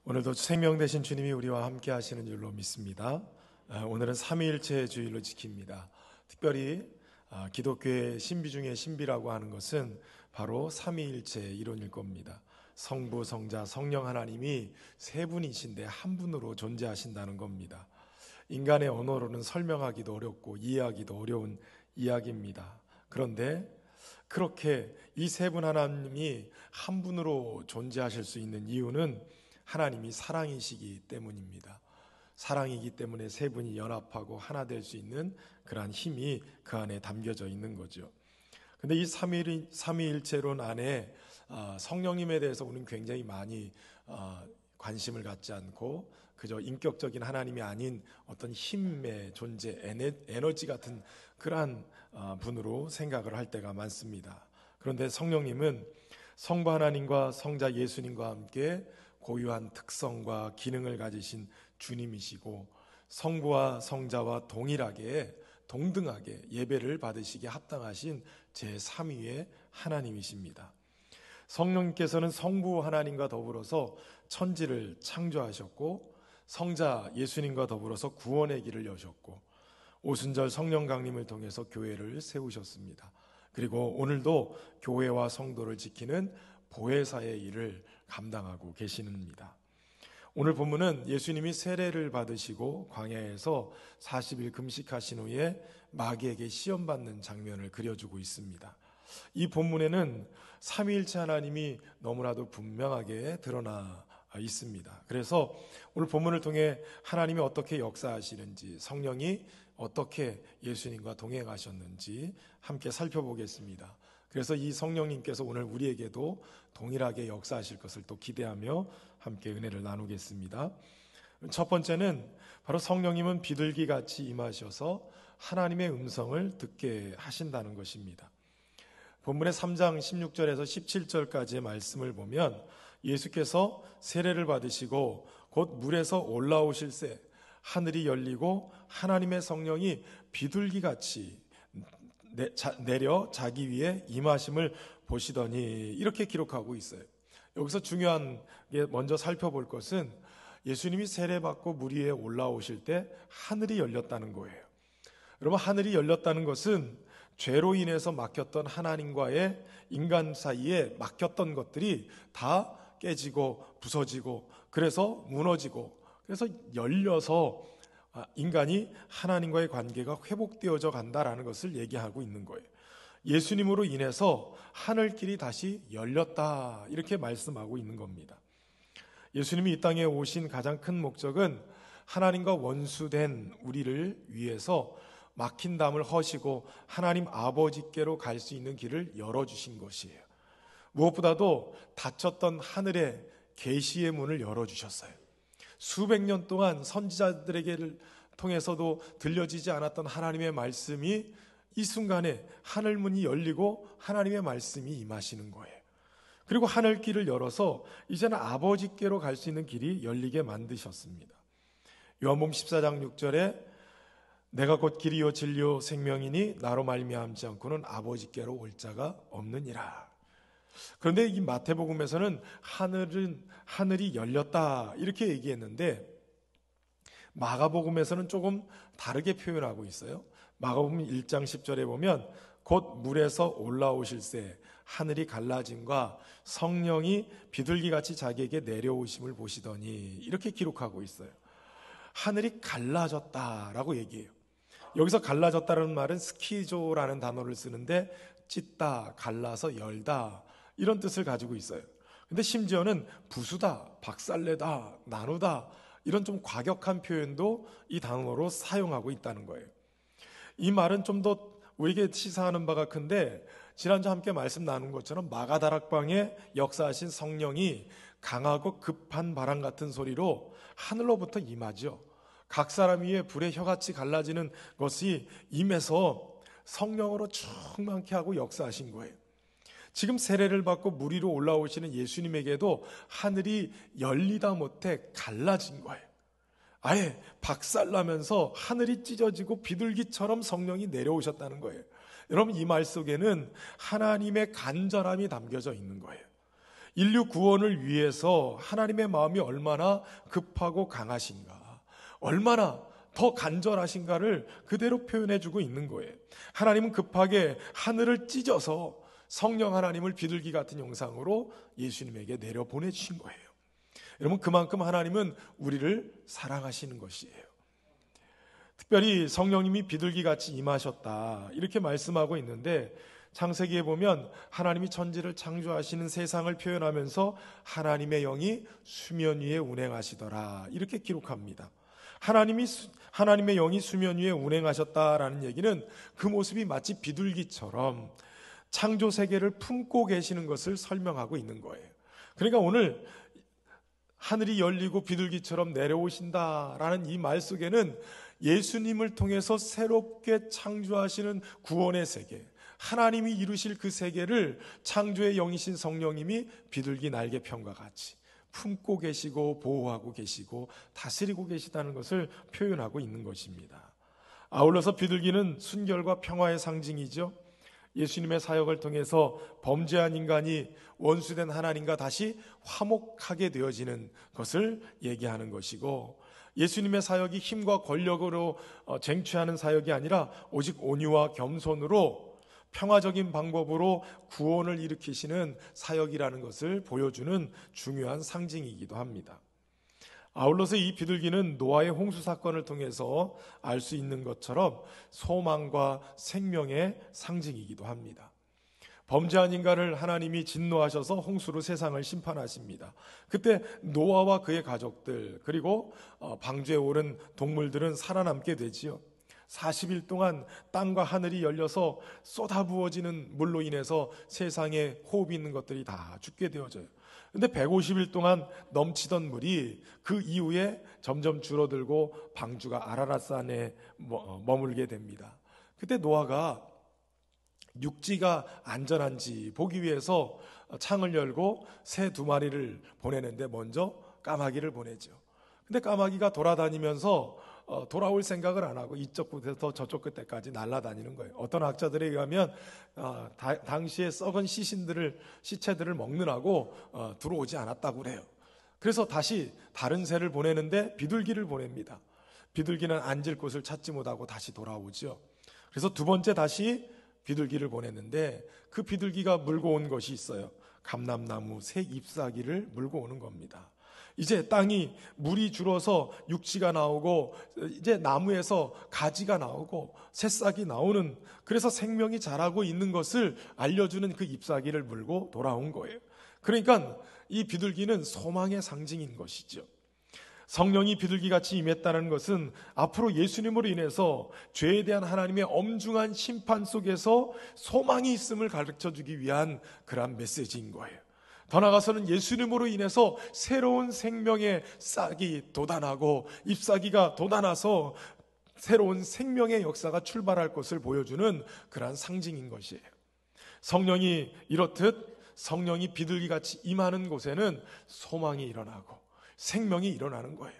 오늘도 생명 되신 주님이 우리와 함께 하시는 줄로 믿습니다. 오늘은 삼위일체 주일로 지킵니다. 특별히 기독교의 신비 중의 신비라고 하는 것은 바로 삼위일체의 이론일 겁니다. 성부, 성자, 성령 하나님이 세 분이신데 한 분으로 존재하신다는 겁니다. 인간의 언어로는 설명하기도 어렵고 이해하기도 어려운 이야기입니다. 그런데 그렇게 이 세 분 하나님이 한 분으로 존재하실 수 있는 이유는 하나님이 사랑이시기 때문입니다. 사랑이기 때문에 세 분이 연합하고 하나 될 수 있는 그러한 힘이 그 안에 담겨져 있는 거죠. 근데 이 삼위일체론 안에 성령님에 대해서 우리는 굉장히 많이 관심을 갖지 않고 그저 인격적인 하나님이 아닌 어떤 힘의 존재, 에너지 같은 그러한 분으로 생각을 할 때가 많습니다. 그런데 성령님은 성부 하나님과 성자 예수님과 함께 고유한 특성과 기능을 가지신 주님이시고 성부와 성자와 동등하게 예배를 받으시기에 합당하신 제3위의 하나님이십니다. 성령님께서는 성부 하나님과 더불어서 천지를 창조하셨고 성자 예수님과 더불어서 구원의 길을 여셨고 오순절 성령 강림을 통해서 교회를 세우셨습니다. 그리고 오늘도 교회와 성도를 지키는 보혜사의 일을 감당하고 계십니다. 오늘 본문은 예수님이 세례를 받으시고 광야에서 40일 금식하신 후에 마귀에게 시험받는 장면을 그려주고 있습니다. 이 본문에는 삼위일체 하나님이 너무나도 분명하게 드러나 있습니다. 그래서 오늘 본문을 통해 하나님이 어떻게 역사하시는지, 성령이 어떻게 예수님과 동행하셨는지 함께 살펴보겠습니다. 그래서 이 성령님께서 오늘 우리에게도 동일하게 역사하실 것을 또 기대하며 함께 은혜를 나누겠습니다. 첫 번째는 바로 성령님은 비둘기같이 임하셔서 하나님의 음성을 듣게 하신다는 것입니다. 본문의 3장 16절에서 17절까지의 말씀을 보면 예수께서 세례를 받으시고 곧 물에서 올라오실새 하늘이 열리고 하나님의 성령이 비둘기같이 내려 자기 위에 임하심을 보시더니 이렇게 기록하고 있어요. 여기서 중요한 게 먼저 살펴볼 것은 예수님이 세례받고 물 위에 올라오실 때 하늘이 열렸다는 거예요. 여러분, 하늘이 열렸다는 것은 죄로 인해서 막혔던 하나님과의 인간 사이에 막혔던 것들이 다 깨지고 부서지고 그래서 무너지고 그래서 열려서 인간이 하나님과의 관계가 회복되어져 간다라는 것을 얘기하고 있는 거예요. 예수님으로 인해서 하늘길이 다시 열렸다 이렇게 말씀하고 있는 겁니다. 예수님이 이 땅에 오신 가장 큰 목적은 하나님과 원수된 우리를 위해서 막힌 담을 허시고 하나님 아버지께로 갈 수 있는 길을 열어주신 것이에요. 무엇보다도 닫혔던 하늘의 계시의 문을 열어주셨어요. 수백 년 동안 선지자들에게 통해서도 들려지지 않았던 하나님의 말씀이 이 순간에 하늘문이 열리고 하나님의 말씀이 임하시는 거예요. 그리고 하늘길을 열어서 이제는 아버지께로 갈 수 있는 길이 열리게 만드셨습니다. 요한복음 14장 6절에 내가 곧 길이요 진리요 생명이니 나로 말미암지 않고는 아버지께로 올 자가 없느니라. 그런데 이 마태복음에서는 하늘이 열렸다 이렇게 얘기했는데 마가복음에서는 조금 다르게 표현하고 있어요. 마가복음 1장 10절에 보면 곧 물에서 올라오실새 하늘이 갈라짐과 성령이 비둘기같이 자기에게 내려오심을 보시더니 이렇게 기록하고 있어요. 하늘이 갈라졌다라고 얘기해요. 여기서 갈라졌다는 말은 스키조라는 단어를 쓰는데 찢다, 갈라서 열다 이런 뜻을 가지고 있어요. 근데 심지어는 부수다, 박살내다, 나누다 이런 좀 과격한 표현도 이 단어로 사용하고 있다는 거예요. 이 말은 좀 더 우리에게 시사하는 바가 큰데 지난주 함께 말씀 나눈 것처럼 마가다락방에 역사하신 성령이 강하고 급한 바람 같은 소리로 하늘로부터 임하죠. 각 사람 위에 불의 혀같이 갈라지는 것이 임해서 성령으로 충만케 하고 역사하신 거예요. 지금 세례를 받고 물 위로 올라오시는 예수님에게도 하늘이 열리다 못해 갈라진 거예요. 아예 박살나면서 하늘이 찢어지고 비둘기처럼 성령이 내려오셨다는 거예요. 여러분, 이 말 속에는 하나님의 간절함이 담겨져 있는 거예요. 인류 구원을 위해서 하나님의 마음이 얼마나 급하고 강하신가, 얼마나 더 간절하신가를 그대로 표현해주고 있는 거예요. 하나님은 급하게 하늘을 찢어서 성령 하나님을 비둘기 같은 형상으로 예수님에게 내려보내주신 거예요. 여러분, 그만큼 하나님은 우리를 사랑하시는 것이에요. 특별히 성령님이 비둘기같이 임하셨다 이렇게 말씀하고 있는데, 창세기에 보면 하나님이 천지를 창조하시는 세상을 표현하면서 하나님의 영이 수면 위에 운행하시더라 이렇게 기록합니다. 하나님의 영이 수면 위에 운행하셨다라는 얘기는 그 모습이 마치 비둘기처럼 창조 세계를 품고 계시는 것을 설명하고 있는 거예요. 그러니까 오늘 하늘이 열리고 비둘기처럼 내려오신다라는 이 말 속에는 예수님을 통해서 새롭게 창조하시는 구원의 세계, 하나님이 이루실 그 세계를 창조의 영이신 성령님이 비둘기 날개편과 같이 품고 계시고 보호하고 계시고 다스리고 계시다는 것을 표현하고 있는 것입니다. 아울러서 비둘기는 순결과 평화의 상징이죠. 예수님의 사역을 통해서 범죄한 인간이 원수된 하나님과 다시 화목하게 되어지는 것을 얘기하는 것이고, 예수님의 사역이 힘과 권력으로 쟁취하는 사역이 아니라 오직 온유와 겸손으로 평화적인 방법으로 구원을 일으키시는 사역이라는 것을 보여주는 중요한 상징이기도 합니다. 아울러서 이 비둘기는 노아의 홍수 사건을 통해서 알 수 있는 것처럼 소망과 생명의 상징이기도 합니다. 범죄한 인간을 하나님이 진노하셔서 홍수로 세상을 심판하십니다. 그때 노아와 그의 가족들 그리고 방주에 오른 동물들은 살아남게 되지요. 40일 동안 땅과 하늘이 열려서 쏟아부어지는 물로 인해서 세상에 호흡이 있는 것들이 다 죽게 되어져요. 근데 150일 동안 넘치던 물이 그 이후에 점점 줄어들고 방주가 아라랏산에 머물게 됩니다. 그때 노아가 육지가 안전한지 보기 위해서 창을 열고 새 2마리를 보내는데 먼저 까마귀를 보내죠. 근데 까마귀가 돌아다니면서 돌아올 생각을 안 하고 이쪽 끝에서 저쪽 끝에까지 날아다니는 거예요. 어떤 학자들에 의하면 당시에 썩은 시체들을 먹느라고 들어오지 않았다고 그래요. 그래서 다시 다른 새를 보내는데 비둘기를 보냅니다. 비둘기는 앉을 곳을 찾지 못하고 다시 돌아오죠. 그래서 2번째 다시 비둘기를 보냈는데 그 비둘기가 물고 온 것이 있어요. 감람나무 새 잎사귀를 물고 오는 겁니다. 이제 땅이 물이 줄어서 육지가 나오고 이제 나무에서 가지가 나오고 새싹이 나오는, 그래서 생명이 자라고 있는 것을 알려주는 그 잎사귀를 물고 돌아온 거예요. 그러니까 이 비둘기는 소망의 상징인 것이죠. 성령이 비둘기같이 임했다는 것은 앞으로 예수님으로 인해서 죄에 대한 하나님의 엄중한 심판 속에서 소망이 있음을 가르쳐주기 위한 그러한 메시지인 거예요. 더 나아가서는 예수님으로 인해서 새로운 생명의 싹이 돋아나고 잎사귀가 돋아나서 새로운 생명의 역사가 출발할 것을 보여주는 그러한 상징인 것이에요. 성령이 이렇듯 성령이 비둘기같이 임하는 곳에는 소망이 일어나고 생명이 일어나는 거예요.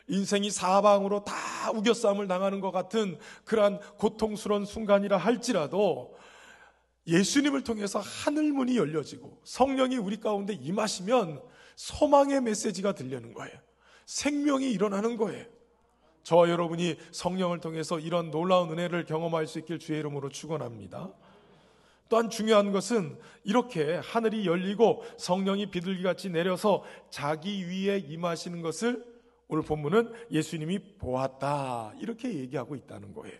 인생이 사방으로 다 우겨싸움을 당하는 것 같은 그러한 고통스러운 순간이라 할지라도 예수님을 통해서 하늘문이 열려지고 성령이 우리 가운데 임하시면 소망의 메시지가 들리는 거예요. 생명이 일어나는 거예요. 저와 여러분이 성령을 통해서 이런 놀라운 은혜를 경험할 수 있길 주의 이름으로 축원합니다. 또한 중요한 것은 이렇게 하늘이 열리고 성령이 비둘기같이 내려서 자기 위에 임하시는 것을 오늘 본문은 예수님이 보았다 이렇게 얘기하고 있다는 거예요.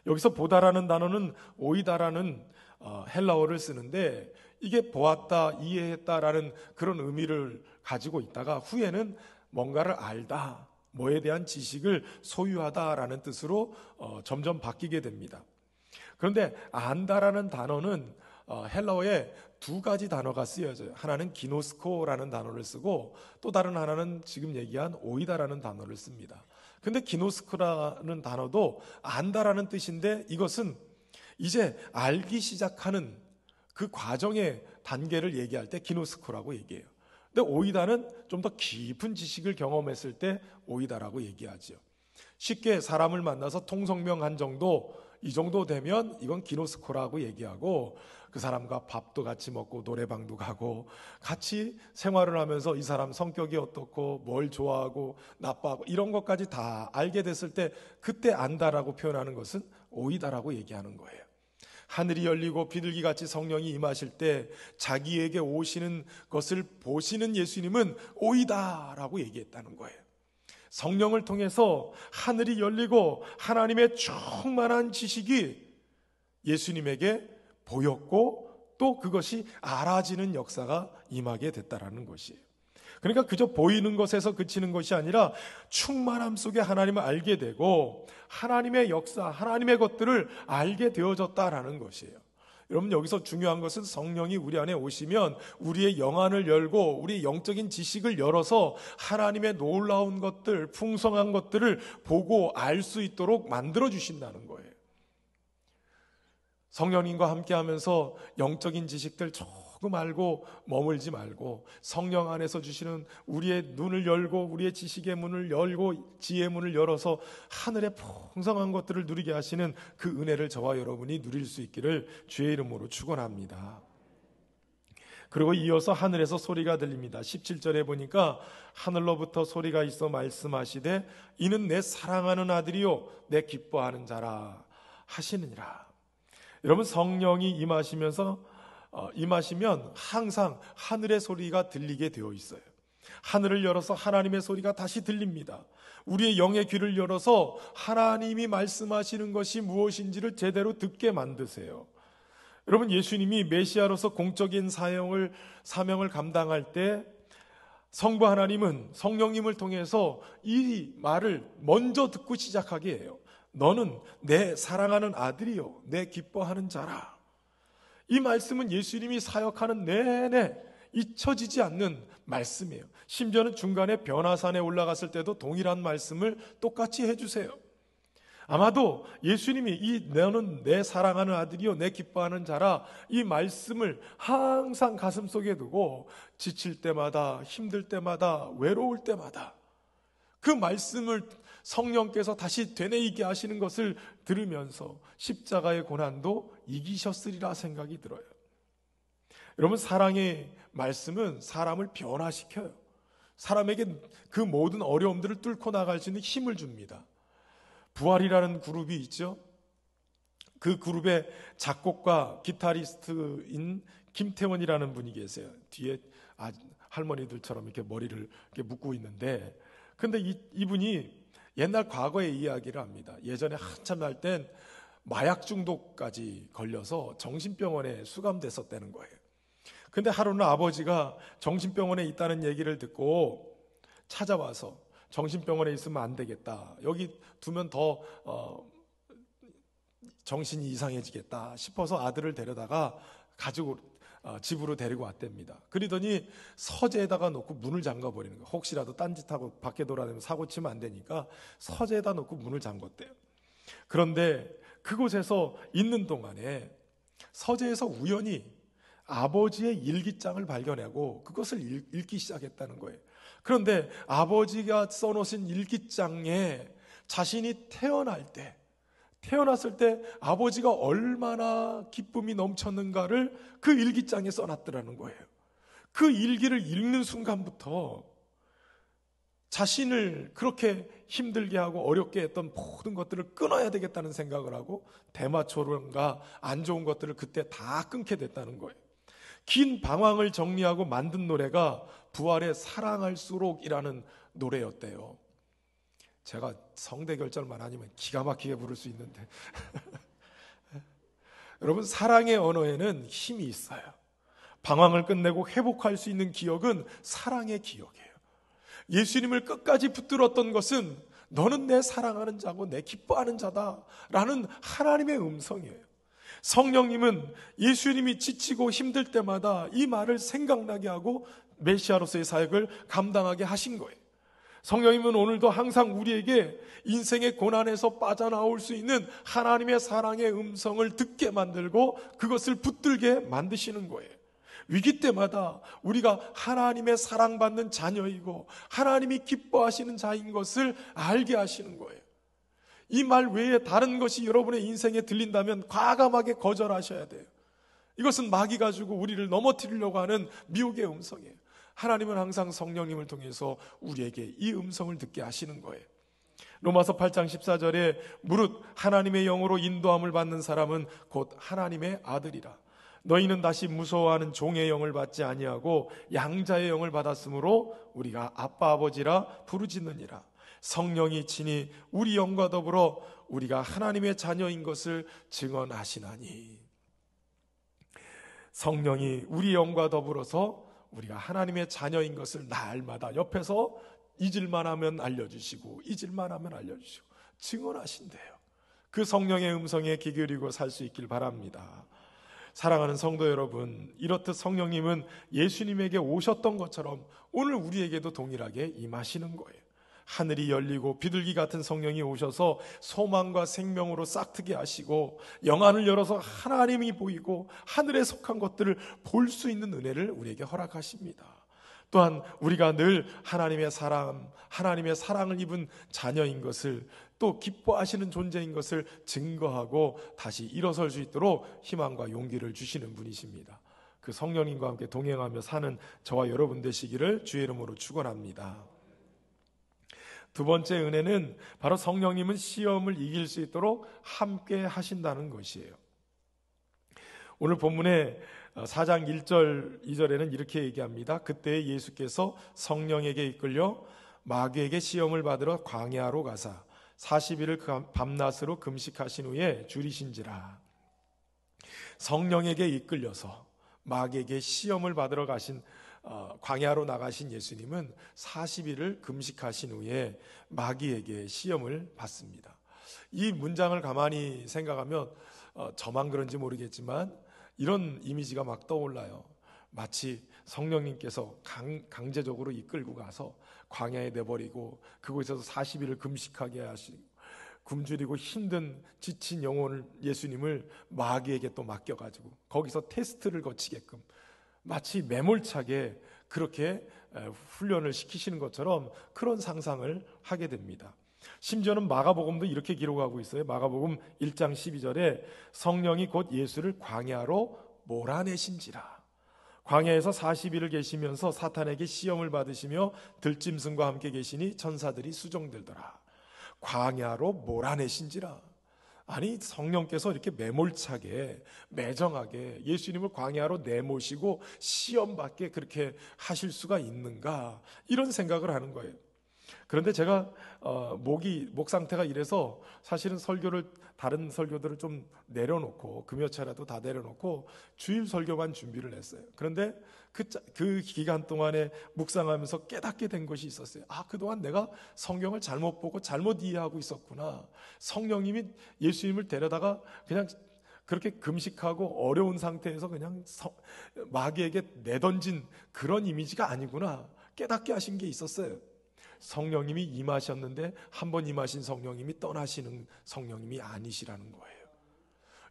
여기서 보다라는 단어는 오이다라는 헬라어를 쓰는데, 이게 보았다, 이해했다라는 그런 의미를 가지고 있다가 후에는 뭔가를 알다, 뭐에 대한 지식을 소유하다라는 뜻으로 점점 바뀌게 됩니다. 그런데 안다라는 단어는 헬라어에 2가지 단어가 쓰여져요. 하나는 기노스코라는 단어를 쓰고 또 다른 하나는 지금 얘기한 오이다라는 단어를 씁니다. 근데 기노스코라는 단어도 안다라는 뜻인데, 이것은 이제 알기 시작하는 그 과정의 단계를 얘기할 때 기노스코라고 얘기해요. 근데 오이다는 좀 더 깊은 지식을 경험했을 때 오이다라고 얘기하죠. 쉽게 사람을 만나서 통성명한 정도, 이 정도 되면 이건 기노스코라고 얘기하고, 그 사람과 밥도 같이 먹고 노래방도 가고 같이 생활을 하면서 이 사람 성격이 어떻고 뭘 좋아하고 나빠하고 이런 것까지 다 알게 됐을 때 그때 안다라고 표현하는 것은 오이다라고 얘기하는 거예요. 하늘이 열리고 비둘기같이 성령이 임하실 때 자기에게 오시는 것을 보시는 예수님은 오이다라고 얘기했다는 거예요. 성령을 통해서 하늘이 열리고 하나님의 충만한 지식이 예수님에게 보였고 또 그것이 알아지는 역사가 임하게 됐다라는 것이에요. 그러니까 그저 보이는 것에서 그치는 것이 아니라 충만함 속에 하나님을 알게 되고 하나님의 역사, 하나님의 것들을 알게 되어졌다라는 것이에요. 여러분, 여기서 중요한 것은 성령이 우리 안에 오시면 우리의 영안을 열고 우리의 영적인 지식을 열어서 하나님의 놀라운 것들, 풍성한 것들을 보고 알 수 있도록 만들어 주신다는 거예요. 성령님과 함께하면서 영적인 지식들 조금 알고 머물지 말고 성령 안에서 주시는 우리의 눈을 열고 우리의 지식의 문을 열고 지혜의 문을 열어서 하늘의 풍성한 것들을 누리게 하시는 그 은혜를 저와 여러분이 누릴 수 있기를 주의 이름으로 축원합니다. 그리고 이어서 하늘에서 소리가 들립니다. 17절에 보니까 하늘로부터 소리가 있어 말씀하시되 이는 내 사랑하는 아들이요 내 기뻐하는 자라 하시느니라. 여러분, 성령이 임하시면 항상 하늘의 소리가 들리게 되어 있어요. 하늘을 열어서 하나님의 소리가 다시 들립니다. 우리의 영의 귀를 열어서 하나님이 말씀하시는 것이 무엇인지를 제대로 듣게 만드세요. 여러분, 예수님이 메시아로서 공적인 사명을 감당할 때 성부 하나님은 성령님을 통해서 이 말을 먼저 듣고 시작하게 해요. 너는 내 사랑하는 아들이요 내 기뻐하는 자라. 이 말씀은 예수님이 사역하는 내내 잊혀지지 않는 말씀이에요. 심지어는 중간에 변화산에 올라갔을 때도 동일한 말씀을 똑같이 해주세요. 아마도 예수님이 너는 내 사랑하는 아들이요 내 기뻐하는 자라 이 말씀을 항상 가슴속에 두고 지칠 때마다 힘들 때마다 외로울 때마다 그 말씀을 성령께서 다시 되뇌이게 하시는 것을 들으면서 십자가의 고난도 이기셨으리라 생각이 들어요. 여러분, 사랑의 말씀은 사람을 변화시켜요. 사람에게 그 모든 어려움들을 뚫고 나갈 수 있는 힘을 줍니다. 부활이라는 그룹이 있죠. 그 그룹의 작곡가 기타리스트인 김태원이라는 분이 계세요. 뒤에 할머니들처럼 이렇게 머리를 이렇게 묶고 있는데, 근데 이분이 옛날 과거의 이야기를 합니다. 예전에 한참 날 땐 마약 중독까지 걸려서 정신병원에 수감됐었다는 거예요. 근데 하루는 아버지가 정신병원에 있다는 얘기를 듣고 찾아와서 정신병원에 있으면 안 되겠다. 여기 두면 더 정신이 이상해지겠다 싶어서 아들을 데려다가 가지고 집으로 데리고 왔답니다. 그러더니 서재에다가 놓고 문을 잠가버리는 거예요. 혹시라도 딴짓하고 밖에 돌아다니면 사고 치면 안 되니까 서재에다 놓고 문을 잠궜대요. 그런데 그곳에서 있는 동안에 서재에서 우연히 아버지의 일기장을 발견하고 그것을 읽기 시작했다는 거예요. 그런데 아버지가 써놓으신 일기장에 자신이 태어났을 때 아버지가 얼마나 기쁨이 넘쳤는가를 그 일기장에 써놨더라는 거예요. 그 일기를 읽는 순간부터 자신을 그렇게 힘들게 하고 어렵게 했던 모든 것들을 끊어야 되겠다는 생각을 하고 대마초론과 안 좋은 것들을 그때 다 끊게 됐다는 거예요. 긴 방황을 정리하고 만든 노래가 부활의 사랑할수록이라는 노래였대요. 제가 성대 결절만 아니면 기가 막히게 부를 수 있는데 여러분, 사랑의 언어에는 힘이 있어요. 방황을 끝내고 회복할 수 있는 기억은 사랑의 기억이에요. 예수님을 끝까지 붙들었던 것은 너는 내 사랑하는 자고 내 기뻐하는 자다라는 하나님의 음성이에요. 성령님은 예수님이 지치고 힘들 때마다 이 말을 생각나게 하고 메시아로서의 사역을 감당하게 하신 거예요. 성령님은 오늘도 항상 우리에게 인생의 고난에서 빠져나올 수 있는 하나님의 사랑의 음성을 듣게 만들고 그것을 붙들게 만드시는 거예요. 위기 때마다 우리가 하나님의 사랑받는 자녀이고 하나님이 기뻐하시는 자인 것을 알게 하시는 거예요. 이 말 외에 다른 것이 여러분의 인생에 들린다면 과감하게 거절하셔야 돼요. 이것은 마귀 가지고 우리를 넘어뜨리려고 하는 미혹의 음성이에요. 하나님은 항상 성령님을 통해서 우리에게 이 음성을 듣게 하시는 거예요. 로마서 8장 14절에 무릇 하나님의 영으로 인도함을 받는 사람은 곧 하나님의 아들이라. 너희는 다시 무서워하는 종의 영을 받지 아니하고 양자의 영을 받았으므로 우리가 아빠 아버지라 부르짖느니라. 성령이 친히 우리 영과 더불어 우리가 하나님의 자녀인 것을 증언하시나니. 성령이 우리 영과 더불어서 우리가 하나님의 자녀인 것을 날마다 옆에서 잊을만 하면 알려주시고 잊을만 하면 알려주시고 증언하신대요. 그 성령의 음성에 귀 기울이고 살 수 있길 바랍니다. 사랑하는 성도 여러분, 이렇듯 성령님은 예수님에게 오셨던 것처럼 오늘 우리에게도 동일하게 임하시는 거예요. 하늘이 열리고 비둘기 같은 성령이 오셔서 소망과 생명으로 싹트게 하시고 영안을 열어서 하나님이 보이고 하늘에 속한 것들을 볼 수 있는 은혜를 우리에게 허락하십니다. 또한 우리가 늘 하나님의 사랑을 입은 자녀인 것을, 또 기뻐하시는 존재인 것을 증거하고 다시 일어설 수 있도록 희망과 용기를 주시는 분이십니다. 그 성령님과 함께 동행하며 사는 저와 여러분 되시기를 주의 이름으로 축원합니다. 두 번째 은혜는 바로 성령님은 시험을 이길 수 있도록 함께 하신다는 것이에요. 오늘 본문에 4장 1절 2절에는 이렇게 얘기합니다. 그때 예수께서 성령에게 이끌려 마귀에게 시험을 받으러 광야로 가사 40일을 밤낮으로 금식하신 후에 줄이신지라. 성령에게 이끌려서 마귀에게 시험을 받으러 가신 광야로 나가신 예수님은 40일을 금식하신 후에 마귀에게 시험을 받습니다. 이 문장을 가만히 생각하면 저만 그런지 모르겠지만 이런 이미지가 막 떠올라요. 마치 성령님께서 강제적으로 이끌고 가서 광야에 내버리고 그곳에서 40일을 금식하게 하시고 굶주리고 힘든 지친 영혼을 예수님을 마귀에게 또 맡겨가지고 거기서 테스트를 거치게끔 마치 매몰차게 그렇게 훈련을 시키시는 것처럼 그런 상상을 하게 됩니다. 심지어는 마가복음도 이렇게 기록하고 있어요. 마가복음 1장 12절에 성령이 곧 예수를 광야로 몰아내신지라. 광야에서 40일을 계시면서 사탄에게 시험을 받으시며 들짐승과 함께 계시니 천사들이 수종들더라. 광야로 몰아내신지라. 아니, 성령께서 이렇게 매몰차게 매정하게 예수님을 광야로 내모시고 시험받게 그렇게 하실 수가 있는가, 이런 생각을 하는 거예요. 그런데 제가 목 상태가 이래서 사실은 다른 설교들을 좀 내려놓고 금요 차라도 다 내려놓고 주일 설교만 준비를 했어요. 그런데 그 기간 동안에 묵상하면서 깨닫게 된 것이 있었어요. 그동안 내가 성경을 잘못 보고 잘못 이해하고 있었구나. 성령님이 예수님을 데려다가 그냥 그렇게 금식하고 어려운 상태에서 그냥 마귀에게 내던진 그런 이미지가 아니구나 깨닫게 하신 게 있었어요. 성령님이 임하셨는데 한 번 임하신 성령님이 떠나시는 성령님이 아니시라는 거예요.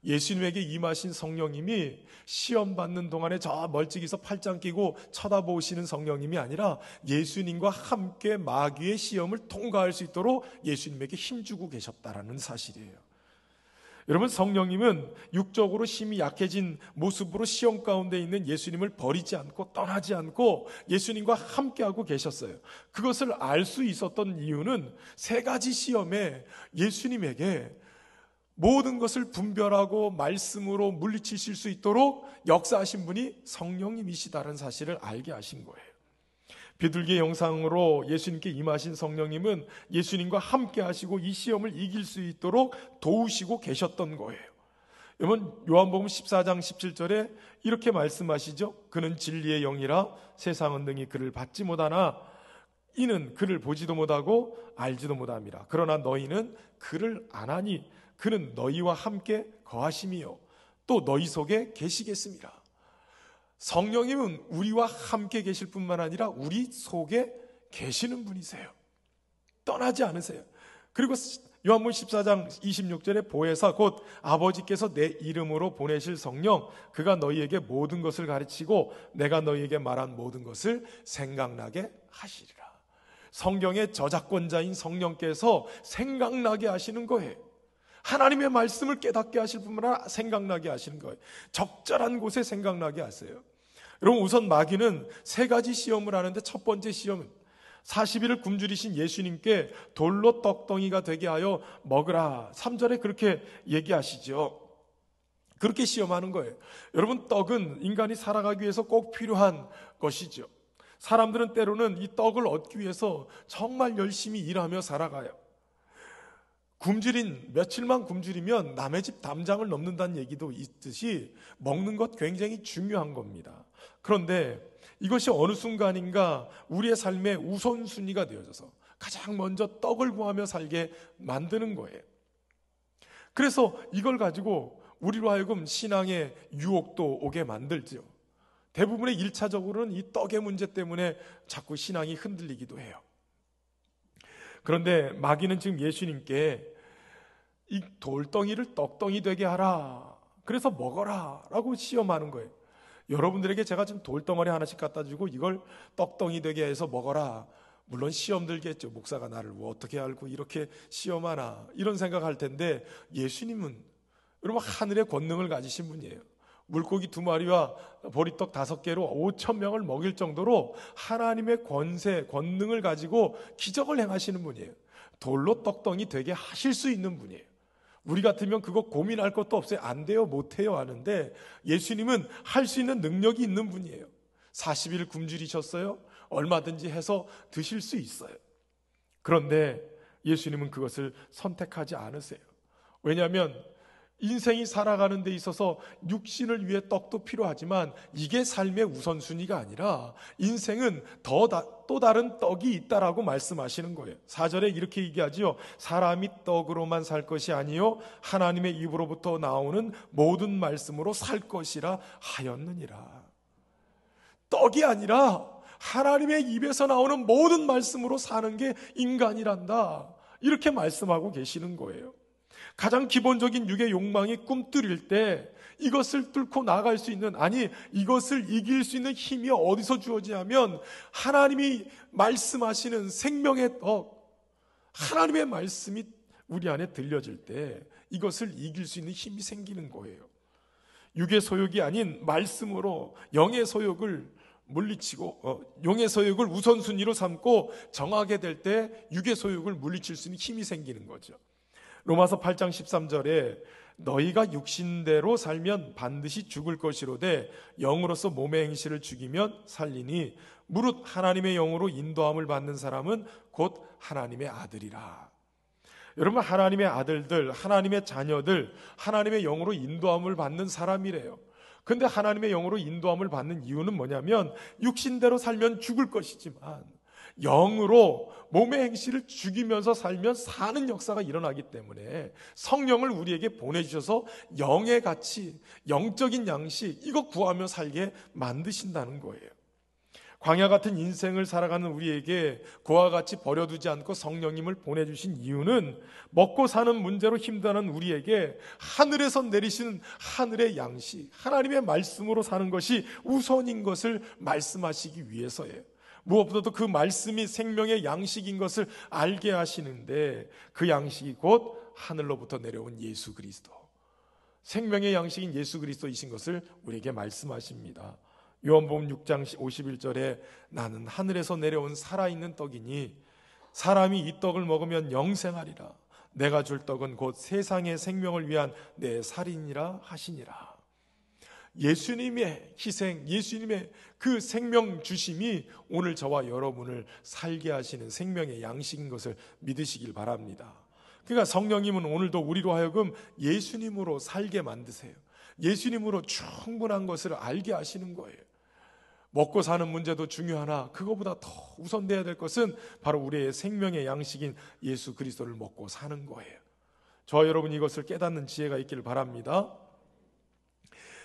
예수님에게 임하신 성령님이 시험받는 동안에 저 멀찍이서 팔짱 끼고 쳐다보시는 성령님이 아니라 예수님과 함께 마귀의 시험을 통과할 수 있도록 예수님에게 힘주고 계셨다라는 사실이에요. 여러분, 성령님은 육적으로 힘이 약해진 모습으로 시험 가운데 있는 예수님을 버리지 않고 떠나지 않고 예수님과 함께하고 계셨어요. 그것을 알 수 있었던 이유는 세 가지 시험에 예수님에게 모든 것을 분별하고 말씀으로 물리치실 수 있도록 역사하신 분이 성령님이시다는 사실을 알게 하신 거예요. 비둘기의 형상으로 예수님께 임하신 성령님은 예수님과 함께 하시고 이 시험을 이길 수 있도록 도우시고 계셨던 거예요. 여러분, 요한복음 14장 17절에 이렇게 말씀하시죠. 그는 진리의 영이라 세상은 능히 그를 받지 못하나 이는 그를 보지도 못하고 알지도 못함이라. 그러나 너희는 그를 아나니 그는 너희와 함께 거하심이요 또 너희 속에 계시겠습니다. 성령님은 우리와 함께 계실 뿐만 아니라 우리 속에 계시는 분이세요. 떠나지 않으세요. 그리고 요한복음 14장 26절에 보혜사 곧 아버지께서 내 이름으로 보내실 성령 그가 너희에게 모든 것을 가르치고 내가 너희에게 말한 모든 것을 생각나게 하시리라. 성경의 저작권자인 성령께서 생각나게 하시는 거예요. 하나님의 말씀을 깨닫게 하실 뿐만 아니라 생각나게 하시는 거예요. 적절한 곳에 생각나게 하세요. 여러분, 우선 마귀는 세 가지 시험을 하는데 첫 번째 시험은 40일을 굶주리신 예수님께 돌로 떡덩이가 되게 하여 먹으라. 3절에 그렇게 얘기하시죠. 그렇게 시험하는 거예요. 여러분, 떡은 인간이 살아가기 위해서 꼭 필요한 것이죠. 사람들은 때로는 이 떡을 얻기 위해서 정말 열심히 일하며 살아가요. 며칠만 굶주리면 남의 집 담장을 넘는다는 얘기도 있듯이 먹는 것 굉장히 중요한 겁니다. 그런데 이것이 어느 순간인가 우리의 삶의 우선순위가 되어져서 가장 먼저 떡을 구하며 살게 만드는 거예요. 그래서 이걸 가지고 우리로 하여금 신앙의 유혹도 오게 만들죠. 대부분의 1차적으로는 이 떡의 문제 때문에 자꾸 신앙이 흔들리기도 해요. 그런데 마귀는 지금 예수님께 이 돌덩이를 떡덩이 되게 하라, 그래서 먹어라 라고 시험하는 거예요. 여러분들에게 제가 지금 돌덩어리 하나씩 갖다 주고 이걸 떡덩이 되게 해서 먹어라, 물론 시험 들겠죠. 목사가 나를 어떻게 알고 이렇게 시험하나, 이런 생각할 텐데, 예수님은 여러분 하늘의 권능을 가지신 분이에요. 물고기 2마리와 보리떡 5개로 5,000명을 먹일 정도로 하나님의 권능을 가지고 기적을 행하시는 분이에요. 돌로 떡덩이 되게 하실 수 있는 분이에요. 우리 같으면 그거 고민할 것도 없어요. 안 돼요, 못 해요 하는데, 예수님은 할 수 있는 능력이 있는 분이에요. 40일 굶주리셨어요. 얼마든지 해서 드실 수 있어요. 그런데 예수님은 그것을 선택하지 않으세요. 왜냐하면 인생이 살아가는 데 있어서 육신을 위해 떡도 필요하지만 이게 삶의 우선순위가 아니라 인생은 또 다른 떡이 있다라고 말씀하시는 거예요. 4절에 이렇게 얘기하지요. 사람이 떡으로만 살 것이 아니요 하나님의 입으로부터 나오는 모든 말씀으로 살 것이라 하였느니라. 떡이 아니라 하나님의 입에서 나오는 모든 말씀으로 사는 게 인간이란다, 이렇게 말씀하고 계시는 거예요. 가장 기본적인 육의 욕망이 꿈틀일 때 이것을 뚫고 나갈 수 있는, 아니 이것을 이길 수 있는 힘이 어디서 주어지냐면 하나님이 말씀하시는 생명의 떡, 하나님의 말씀이 우리 안에 들려질 때 이것을 이길 수 있는 힘이 생기는 거예요. 육의 소욕이 아닌 말씀으로 영의 소욕을 물리치고 영의 소욕을 우선순위로 삼고 정하게 될 때 육의 소욕을 물리칠 수 있는 힘이 생기는 거죠. 로마서 8장 13절에 너희가 육신대로 살면 반드시 죽을 것이로되 영으로서 몸의 행실을 죽이면 살리니 무릇 하나님의 영으로 인도함을 받는 사람은 곧 하나님의 아들이라. 여러분, 하나님의 아들들, 하나님의 자녀들, 하나님의 영으로 인도함을 받는 사람이래요. 근데 하나님의 영으로 인도함을 받는 이유는 뭐냐면 육신대로 살면 죽을 것이지만 영으로 몸의 행실을 죽이면서 살면 사는 역사가 일어나기 때문에 성령을 우리에게 보내주셔서 영의 가치, 영적인 양식, 이거 구하며 살게 만드신다는 거예요. 광야 같은 인생을 살아가는 우리에게 그와 같이 버려두지 않고 성령님을 보내주신 이유는 먹고 사는 문제로 힘드는 우리에게 하늘에서 내리시는 하늘의 양식, 하나님의 말씀으로 사는 것이 우선인 것을 말씀하시기 위해서예요. 무엇보다도 그 말씀이 생명의 양식인 것을 알게 하시는데, 그 양식이 곧 하늘로부터 내려온 예수 그리스도, 생명의 양식인 예수 그리스도이신 것을 우리에게 말씀하십니다. 요한복음 6장 51절에 나는 하늘에서 내려온 살아있는 떡이니 사람이 이 떡을 먹으면 영생하리라. 내가 줄 떡은 곧 세상의 생명을 위한 내 살이니라 하시니라. 예수님의 희생, 예수님의 그 생명 주심이 오늘 저와 여러분을 살게 하시는 생명의 양식인 것을 믿으시길 바랍니다. 그러니까 성령님은 오늘도 우리로 하여금 예수님으로 살게 만드세요. 예수님으로 충분한 것을 알게 하시는 거예요. 먹고 사는 문제도 중요하나 그거보다 더 우선돼야 될 것은 바로 우리의 생명의 양식인 예수 그리스도를 먹고 사는 거예요. 저와 여러분 이것을 깨닫는 지혜가 있기를 바랍니다.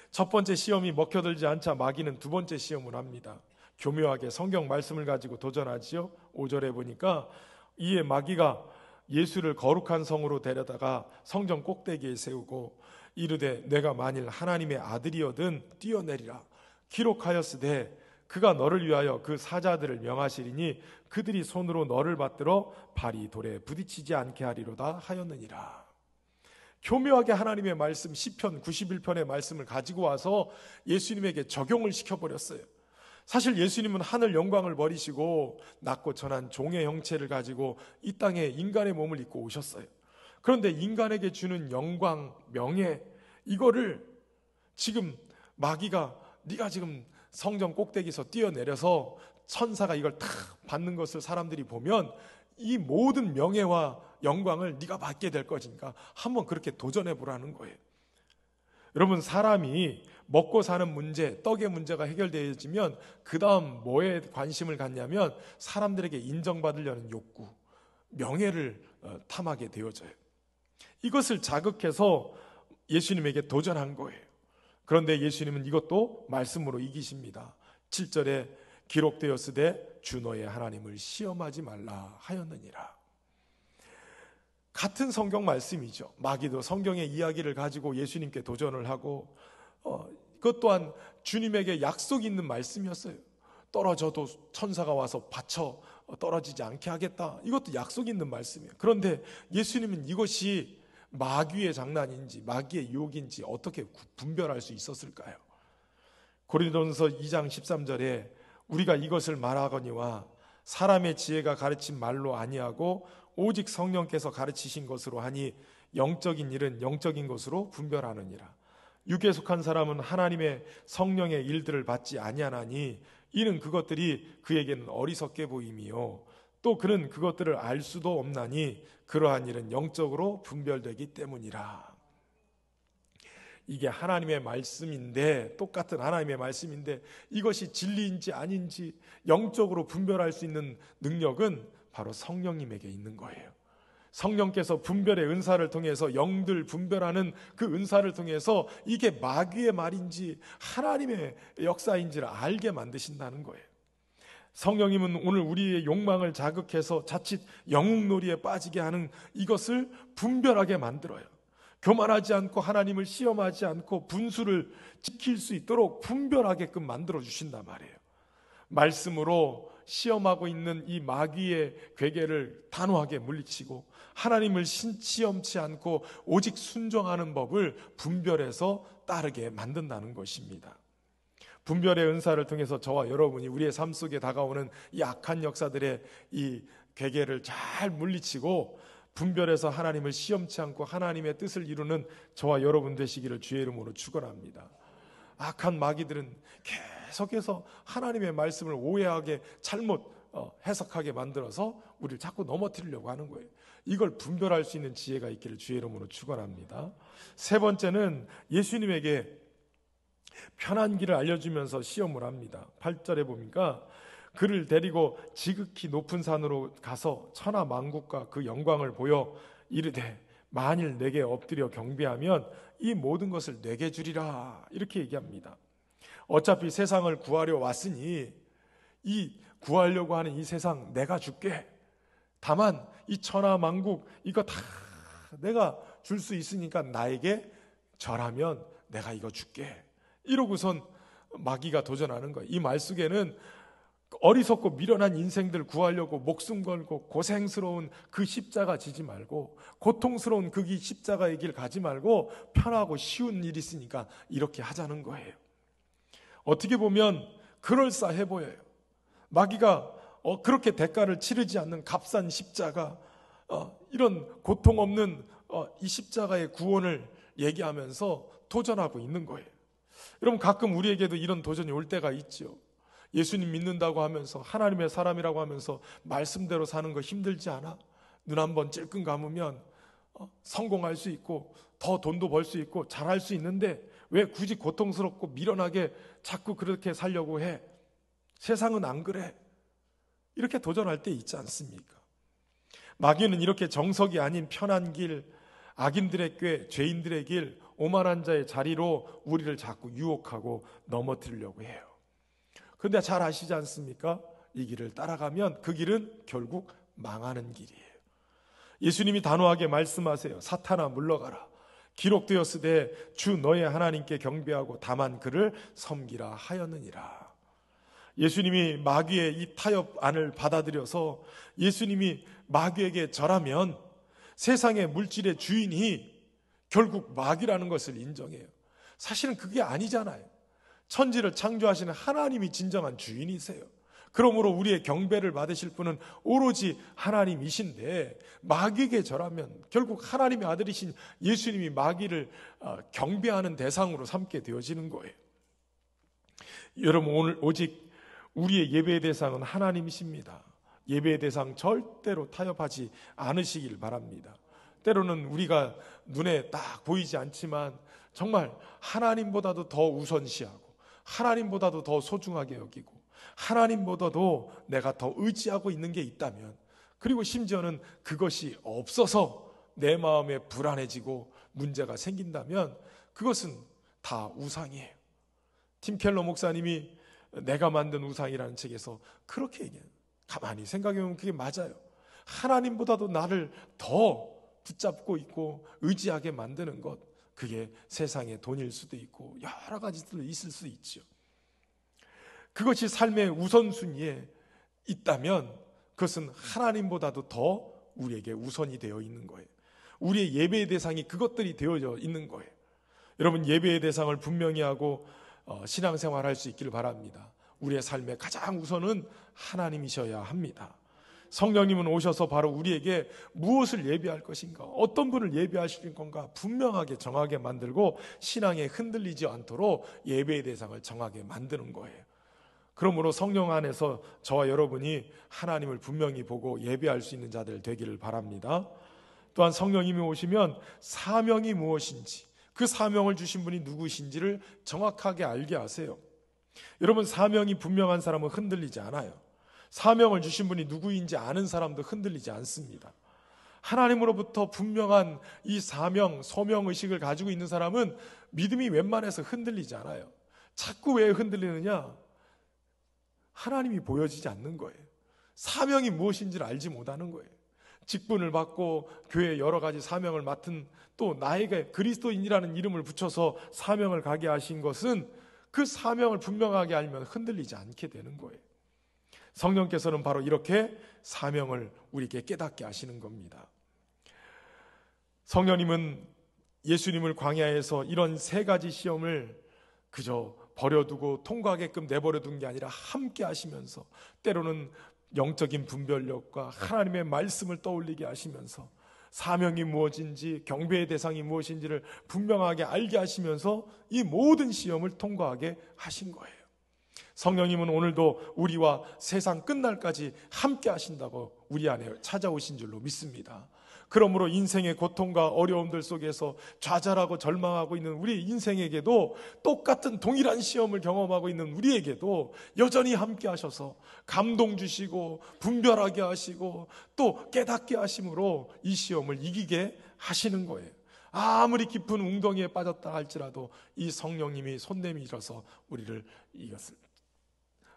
첫 번째 시험이 먹혀들지 않자 마귀는 두 번째 시험을 합니다. 교묘하게 성경 말씀을 가지고 도전하지요. 5절에 보니까 이에 마귀가 예수를 거룩한 성으로 데려다가 성전 꼭대기에 세우고 이르되 내가 만일 하나님의 아들이어든 뛰어내리라. 기록하였으되 그가 너를 위하여 그 사자들을 명하시리니 그들이 손으로 너를 받들어 발이 돌에 부딪히지 않게 하리로다 하였느니라. 교묘하게 하나님의 말씀 시편 91편의 말씀을 가지고 와서 예수님에게 적용을 시켜버렸어요. 사실 예수님은 하늘 영광을 버리시고 낮고 천한 종의 형체를 가지고 이 땅에 인간의 몸을 입고 오셨어요. 그런데 인간에게 주는 영광, 명예, 이거를 지금 마귀가 네가 지금 성전 꼭대기에서 뛰어내려서 천사가 이걸 다 받는 것을 사람들이 보면 이 모든 명예와 영광을 네가 받게 될 것이니까 한번 그렇게 도전해 보라는 거예요. 여러분, 사람이 먹고 사는 문제, 떡의 문제가 해결되어지면 그 다음 뭐에 관심을 갖냐면 사람들에게 인정받으려는 욕구, 명예를 탐하게 되어져요. 이것을 자극해서 예수님에게 도전한 거예요. 그런데 예수님은 이것도 말씀으로 이기십니다. 7절에 기록되었으되 주 너의 하나님을 시험하지 말라 하였느니라. 같은 성경 말씀이죠. 마귀도 성경의 이야기를 가지고 예수님께 도전을 하고 그것 또한 주님에게 약속이 있는 말씀이었어요. 떨어져도 천사가 와서 받쳐 떨어지지 않게 하겠다. 이것도 약속이 있는 말씀이에요. 그런데 예수님은 이것이 마귀의 장난인지 마귀의 유혹인지 어떻게 분별할 수 있었을까요? 고린도전서 2장 13절에 우리가 이것을 말하거니와 사람의 지혜가 가르친 말로 아니하고 오직 성령께서 가르치신 것으로 하니 영적인 일은 영적인 것으로 분별하느니라. 육에 속한 사람은 하나님의 성령의 일들을 받지 아니하나니 이는 그것들이 그에게는 어리석게 보임이요 또 그는 그것들을 알 수도 없나니 그러한 일은 영적으로 분별되기 때문이라. 이게 하나님의 말씀인데, 똑같은 하나님의 말씀인데 이것이 진리인지 아닌지 영적으로 분별할 수 있는 능력은 바로 성령님에게 있는 거예요. 성령께서 분별의 은사를 통해서 영들 분별하는 그 은사를 통해서 이게 마귀의 말인지 하나님의 역사인지를 알게 만드신다는 거예요. 성령님은 오늘 우리의 욕망을 자극해서 자칫 영웅놀이에 빠지게 하는 이것을 분별하게 만들어요. 교만하지 않고 하나님을 시험하지 않고 분수를 지킬 수 있도록 분별하게끔 만들어 주신단 말이에요. 말씀으로 시험하고 있는 이 마귀의 괴계를 단호하게 물리치고 하나님을 시험치 않고 오직 순종하는 법을 분별해서 따르게 만든다는 것입니다. 분별의 은사를 통해서 저와 여러분이 우리의 삶 속에 다가오는 이 악한 역사들의 이 괴계를 잘 물리치고 분별해서 하나님을 시험치 않고 하나님의 뜻을 이루는 저와 여러분 되시기를 주의 이름으로 축원합니다. 악한 마귀들은 계속해서 하나님의 말씀을 오해하게 잘못 해석하게 만들어서 우리를 자꾸 넘어뜨리려고 하는 거예요. 이걸 분별할 수 있는 지혜가 있기를 주의 이름으로 축원합니다. 세 번째는 예수님에게 편한 길을 알려주면서 시험을 합니다. 8절에 보니까 그를 데리고 지극히 높은 산으로 가서 천하 만국과 그 영광을 보여 이르되 만일 내게 엎드려 경배하면 이 모든 것을 내게 주리라 이렇게 얘기합니다. 어차피 세상을 구하려 왔으니 이 구하려고 하는 이 세상 내가 줄게. 다만 이 천하 만국 이거 다 내가 줄 수 있으니까 나에게 절하면 내가 이거 줄게. 이러고선 마귀가 도전하는 거예요. 이 말 속에는 어리석고 미련한 인생들 구하려고 목숨 걸고 고생스러운 그 십자가 지지 말고 고통스러운 그 십자가의 길 가지 말고 편하고 쉬운 일이 있으니까 이렇게 하자는 거예요. 어떻게 보면 그럴싸해 보여요. 마귀가 그렇게 대가를 치르지 않는 값싼 십자가, 이런 고통 없는 이 십자가의 구원을 얘기하면서 도전하고 있는 거예요. 여러분, 가끔 우리에게도 이런 도전이 올 때가 있죠. 예수님 믿는다고 하면서 하나님의 사람이라고 하면서 말씀대로 사는 거 힘들지 않아? 눈 한번 찔끔 감으면 성공할 수 있고 더 돈도 벌 수 있고 잘할 수 있는데 왜 굳이 고통스럽고 미련하게 자꾸 그렇게 살려고 해? 세상은 안 그래. 이렇게 도전할 때 있지 않습니까? 마귀는 이렇게 정석이 아닌 편한 길, 악인들의 꾀, 죄인들의 길, 오만한 자의 자리로 우리를 자꾸 유혹하고 넘어뜨리려고 해요. 그런데 잘 아시지 않습니까? 이 길을 따라가면 그 길은 결국 망하는 길이에요. 예수님이 단호하게 말씀하세요. 사탄아 물러가라. 기록되었으되 주 너의 하나님께 경배하고 다만 그를 섬기라 하였느니라. 예수님이 마귀의 이 타협안을 받아들여서 예수님이 마귀에게 절하면 세상의 물질의 주인이 결국 마귀라는 것을 인정해요. 사실은 그게 아니잖아요. 천지를 창조하시는 하나님이 진정한 주인이세요. 그러므로 우리의 경배를 받으실 분은 오로지 하나님이신데, 마귀에게 절하면 결국 하나님의 아들이신 예수님이 마귀를 경배하는 대상으로 삼게 되어지는 거예요. 여러분, 오늘 오직 우리의 예배의 대상은 하나님이십니다. 예배의 대상 절대로 타협하지 않으시길 바랍니다. 때로는 우리가 눈에 딱 보이지 않지만 정말 하나님보다도 더 우선시하고 하나님보다도 더 소중하게 여기고 하나님보다도 내가 더 의지하고 있는 게 있다면, 그리고 심지어는 그것이 없어서 내 마음에 불안해지고 문제가 생긴다면 그것은 다 우상이에요. 팀 켈러 목사님이 내가 만든 우상이라는 책에서 그렇게 얘기해요. 가만히 생각해보면 그게 맞아요. 하나님보다도 나를 더 붙잡고 있고 의지하게 만드는 것, 그게 세상의 돈일 수도 있고 여러 가지들 있을 수 있죠. 그것이 삶의 우선순위에 있다면 그것은 하나님보다도 더 우리에게 우선이 되어 있는 거예요. 우리의 예배의 대상이 그것들이 되어져 있는 거예요. 여러분, 예배의 대상을 분명히 하고 신앙생활할 수 있기를 바랍니다. 우리의 삶의 가장 우선은 하나님이셔야 합니다. 성령님은 오셔서 바로 우리에게 무엇을 예배할 것인가, 어떤 분을 예배하실 건가 분명하게 정하게 만들고 신앙에 흔들리지 않도록 예배의 대상을 정하게 만드는 거예요. 그러므로 성령 안에서 저와 여러분이 하나님을 분명히 보고 예배할 수 있는 자들 되기를 바랍니다. 또한 성령님이 오시면 사명이 무엇인지, 그 사명을 주신 분이 누구신지를 정확하게 알게 하세요. 여러분, 사명이 분명한 사람은 흔들리지 않아요. 사명을 주신 분이 누구인지 아는 사람도 흔들리지 않습니다. 하나님으로부터 분명한 이 사명, 소명의식을 가지고 있는 사람은 믿음이 웬만해서 흔들리지 않아요. 자꾸 왜 흔들리느냐? 하나님이 보여지지 않는 거예요. 사명이 무엇인지를 알지 못하는 거예요. 직분을 받고 교회에 여러 가지 사명을 맡은, 또 나에게 그리스도인이라는 이름을 붙여서 사명을 가게 하신 것은 그 사명을 분명하게 알면 흔들리지 않게 되는 거예요. 성령께서는 바로 이렇게 사명을 우리에게 깨닫게 하시는 겁니다. 성령님은 예수님을 광야에서 이런 세 가지 시험을 그저 버려두고 통과하게끔 내버려둔 게 아니라 함께 하시면서, 때로는 영적인 분별력과 하나님의 말씀을 떠올리게 하시면서 사명이 무엇인지, 경배의 대상이 무엇인지를 분명하게 알게 하시면서 이 모든 시험을 통과하게 하신 거예요. 성령님은 오늘도 우리와 세상 끝날까지 함께 하신다고 우리 안에 찾아오신 줄로 믿습니다. 그러므로 인생의 고통과 어려움들 속에서 좌절하고 절망하고 있는 우리 인생에게도, 똑같은 동일한 시험을 경험하고 있는 우리에게도 여전히 함께 하셔서 감동 주시고 분별하게 하시고 또 깨닫게 하심으로 이 시험을 이기게 하시는 거예요. 아무리 깊은 웅덩이에 빠졌다 할지라도 이 성령님이 손 내밀어서 우리를 이것을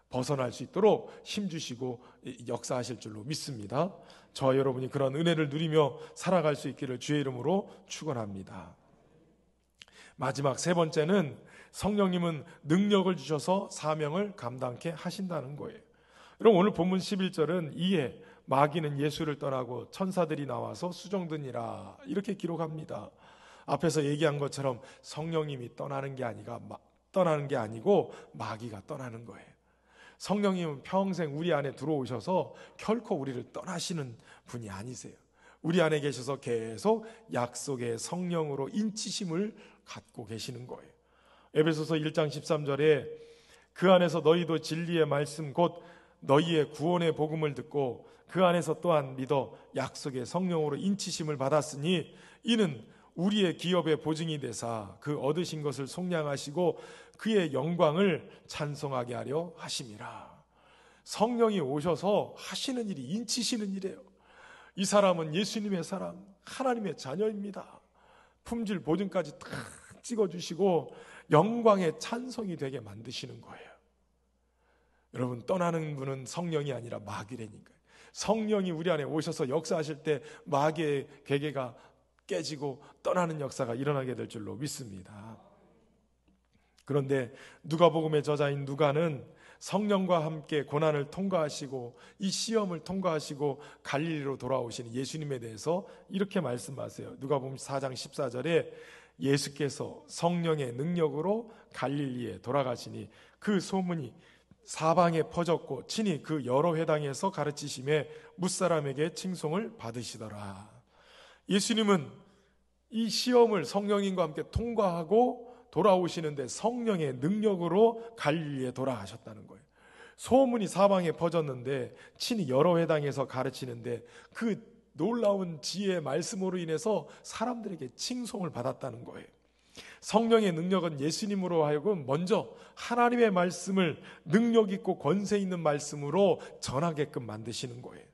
벗어날 수 있도록 힘주시고 역사하실 줄로 믿습니다. 저와 여러분이 그런 은혜를 누리며 살아갈 수 있기를 주의 이름으로 축원합니다. 마지막 세 번째는 성령님은 능력을 주셔서 사명을 감당케 하신다는 거예요. 여러분, 오늘 본문 11절은 이에 마귀는 예수를 떠나고 천사들이 나와서 수종드니라 이렇게 기록합니다. 앞에서 얘기한 것처럼 성령님이 떠나는 게 아니고 마귀가 떠나는 거예요. 성령님은 평생 우리 안에 들어오셔서 결코 우리를 떠나시는 분이 아니세요. 우리 안에 계셔서 계속 약속의 성령으로 인치심을 갖고 계시는 거예요. 에베소서 1장 13절에 그 안에서 너희도 진리의 말씀 곧 너희의 구원의 복음을 듣고 그 안에서 또한 믿어 약속의 성령으로 인치심을 받았으니 이는 우리의 기업의 보증이 되사 그 얻으신 것을 속량하시고 그의 영광을 찬송하게 하려 하심이라. 성령이 오셔서 하시는 일이 인치시는 일이에요. 이 사람은 예수님의 사람, 하나님의 자녀입니다. 품질 보증까지 다 찍어주시고 영광의 찬송이 되게 만드시는 거예요. 여러분, 떠나는 분은 성령이 아니라 마귀라니까요. 성령이 우리 안에 오셔서 역사하실 때 마귀의 괴계가 깨지고 떠나는 역사가 일어나게 될 줄로 믿습니다. 그런데 누가복음의 저자인 누가는 성령과 함께 고난을 통과하시고 이 시험을 통과하시고 갈릴리로 돌아오시는 예수님에 대해서 이렇게 말씀하세요. 누가복음 4장 14절에 예수께서 성령의 능력으로 갈릴리에 돌아가시니 그 소문이 사방에 퍼졌고 친히 그 여러 회당에서 가르치심에 뭇사람에게 칭송을 받으시더라. 예수님은 이 시험을 성령님과 함께 통과하고 돌아오시는데 성령의 능력으로 갈릴리에 돌아가셨다는 거예요. 소문이 사방에 퍼졌는데 친히 여러 회당에서 가르치는데 그 놀라운 지혜의 말씀으로 인해서 사람들에게 칭송을 받았다는 거예요. 성령의 능력은 예수님으로 하여금 먼저 하나님의 말씀을 능력 있고 권세 있는 말씀으로 전하게끔 만드시는 거예요.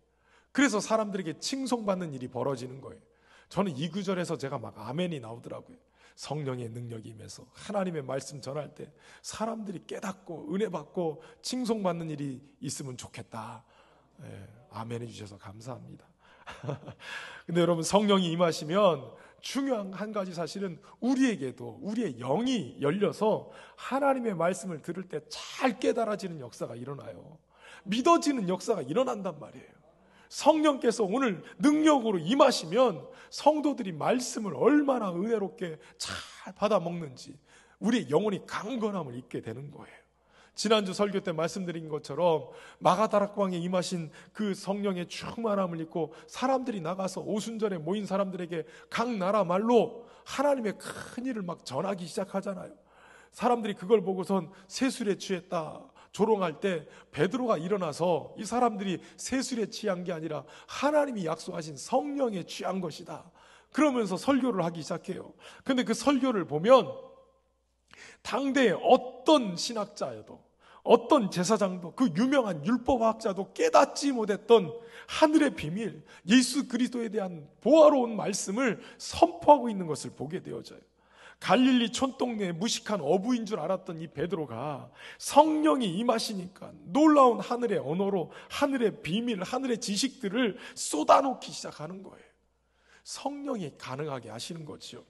그래서 사람들에게 칭송받는 일이 벌어지는 거예요. 저는 이 구절에서 제가 막 아멘이 나오더라고요. 성령의 능력이 임해서 하나님의 말씀 전할 때 사람들이 깨닫고 은혜 받고 칭송받는 일이 있으면 좋겠다. 아멘 해주셔서 감사합니다. 근데 여러분, 성령이 임하시면 중요한 한 가지 사실은 우리에게도 우리의 영이 열려서 하나님의 말씀을 들을 때 잘 깨달아지는 역사가 일어나요. 믿어지는 역사가 일어난단 말이에요. 성령께서 오늘 능력으로 임하시면 성도들이 말씀을 얼마나 은혜롭게 잘 받아먹는지 우리의 영혼이 강건함을 입게 되는 거예요. 지난주 설교 때 말씀드린 것처럼 마가다락방에 임하신 그 성령의 충만함을 입고 사람들이 나가서 오순절에 모인 사람들에게 각 나라 말로 하나님의 큰 일을 막 전하기 시작하잖아요. 사람들이 그걸 보고선 세술에 취했다 조롱할 때 베드로가 일어나서 이 사람들이 세술에 취한 게 아니라 하나님이 약속하신 성령에 취한 것이다 그러면서 설교를 하기 시작해요. 근데 그 설교를 보면 당대의 어떤 신학자여도 어떤 제사장도 그 유명한 율법학자도 깨닫지 못했던 하늘의 비밀, 예수 그리스도에 대한 보화로운 말씀을 선포하고 있는 것을 보게 되어져요. 갈릴리 촌동네에 무식한 어부인 줄 알았던 이 베드로가 성령이 임하시니까 놀라운 하늘의 언어로 하늘의 비밀, 하늘의 지식들을 쏟아놓기 시작하는 거예요. 성령이 가능하게 하시는 거죠.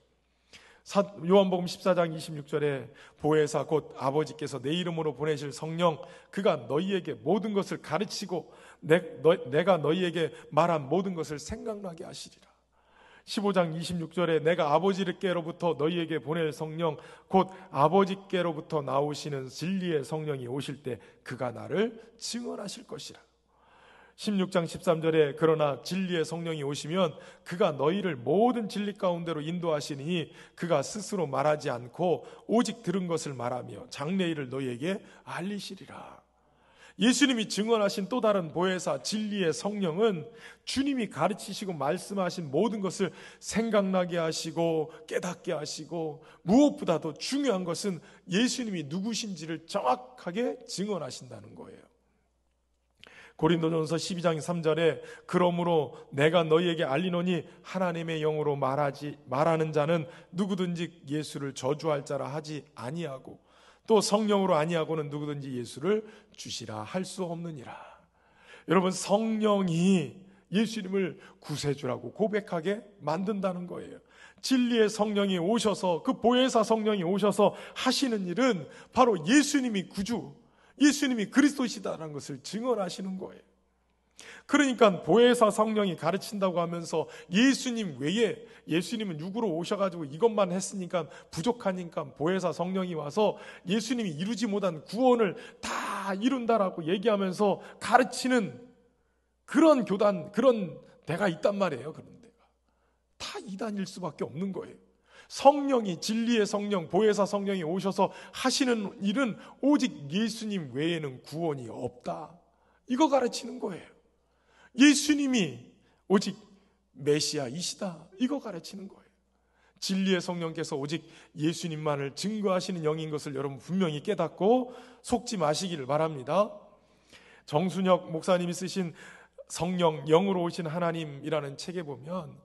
요한복음 14장 26절에 보혜사 곧 아버지께서 내 이름으로 보내실 성령 그가 너희에게 모든 것을 가르치고 내가 너희에게 말한 모든 것을 생각나게 하시리라. 15장 26절에 내가 아버지께로부터 너희에게 보낼 성령 곧 아버지께로부터 나오시는 진리의 성령이 오실 때 그가 나를 증언하실 것이라. 16장 13절에 그러나 진리의 성령이 오시면 그가 너희를 모든 진리 가운데로 인도하시니 그가 스스로 말하지 않고 오직 들은 것을 말하며 장래일을 너희에게 알리시리라. 예수님이 증언하신 또 다른 보혜사 진리의 성령은 주님이 가르치시고 말씀하신 모든 것을 생각나게 하시고 깨닫게 하시고 무엇보다도 중요한 것은 예수님이 누구신지를 정확하게 증언하신다는 거예요. 고린도전서 12장 3절에 그러므로 내가 너희에게 알리노니 하나님의 영으로 말하는 자는 누구든지 예수를 저주할 자라 하지 아니하고 또 성령으로 아니하고는 누구든지 예수를 주시라 할 수 없느니라. 여러분, 성령이 예수님을 구세주라고 고백하게 만든다는 거예요. 진리의 성령이 오셔서 그 보혜사 성령이 오셔서 하시는 일은 바로 예수님이 구주, 예수님이 그리스도시다라는 것을 증언하시는 거예요. 그러니까 보혜사 성령이 가르친다고 하면서 예수님 외에 예수님은 육으로 오셔가지고 이것만 했으니까 부족하니까 보혜사 성령이 와서 예수님이 이루지 못한 구원을 다 이룬다라고 얘기하면서 가르치는 그런 교단, 그런 데가 있단 말이에요. 그런 데가 다 이단일 수밖에 없는 거예요. 성령이, 진리의 성령, 보혜사 성령이 오셔서 하시는 일은 오직 예수님 외에는 구원이 없다, 이거 가르치는 거예요. 예수님이 오직 메시아이시다, 이거 가르치는 거예요. 진리의 성령께서 오직 예수님만을 증거하시는 영인 것을 여러분 분명히 깨닫고 속지 마시기를 바랍니다. 정순혁 목사님이 쓰신 성령, 영으로 오신 하나님이라는 책에 보면